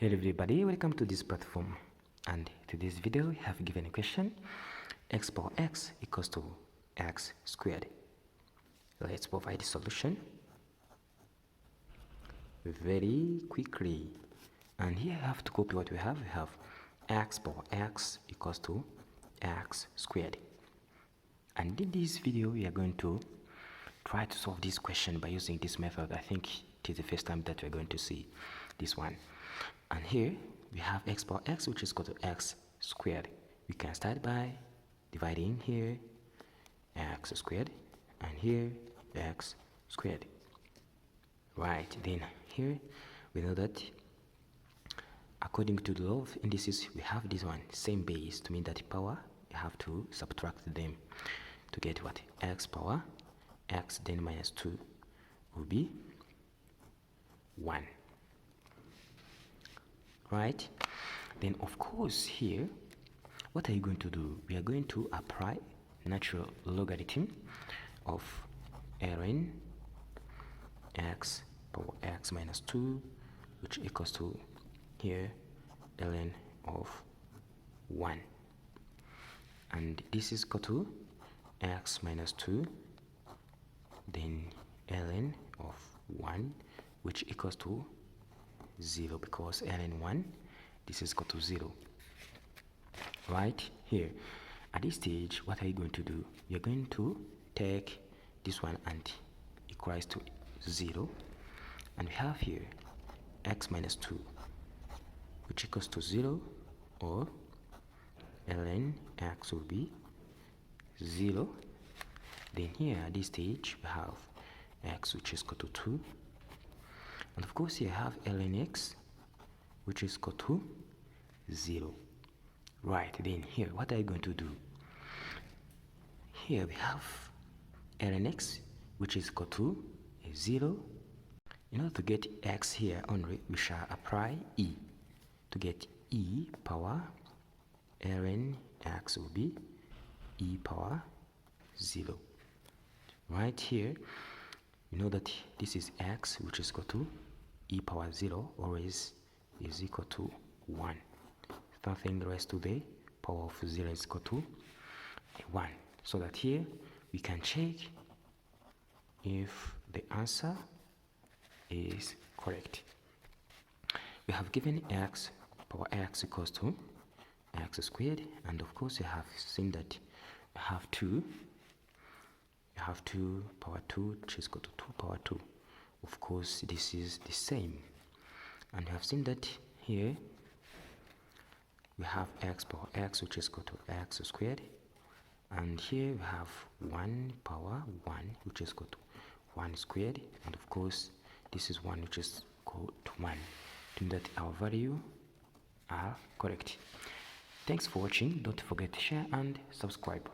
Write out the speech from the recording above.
Hello everybody, welcome to this platform, and to this video we have given a question: x power x equals to x squared. Let's provide the solution very quickly. And here I have to copy what we have. We have x power x equals to x squared. And in this video we are going to try to solve this question by using this method. I think it is the first time that we're going to see this one. And here we have x power x, which is equal to x squared. We can start by dividing here x squared and here x squared. Right, then here we know that according to the law of indices, we have this one same base, to mean that the power you have to subtract them to get what? X power x then minus 2 will be 1. Right, then of course here what are you going to do? We are going to apply natural logarithm of ln x power x minus 2, which equals to here ln of 1, and this is equal to x minus 2 then ln of 1, which equals to 0, because ln 1 this is equal to 0. Right, here at this stage what are you going to do? You're going to take this one and equalize to 0, and we have here x minus 2, which equals to 0, or ln x will be 0. Then here at this stage we have x, which is equal to 2, and of course here I have ln x, which is equal to 0. Right, then here what are you going to do? Here we have ln x, which is equal to 0. In order to get x here only, we shall apply e. To get e power ln x will be e power 0. Right, here you know that this is x, which is equal to e power 0 always is equal to 1. Something raised to the power of 0 is equal to 1. So that here we can check if the answer is correct. We have given x power x equals to x squared, and of course you have seen that we have 2. You have 2 power 2, which is equal to 2 power 2. Of course this is the same, and we have seen that here we have x power x, which is equal to x squared, and here we have 1 power 1, which is equal to 1 squared, and of course this is 1, which is equal to 1, to mean that our value are correct. Thanks for watching. Don't forget to share and subscribe.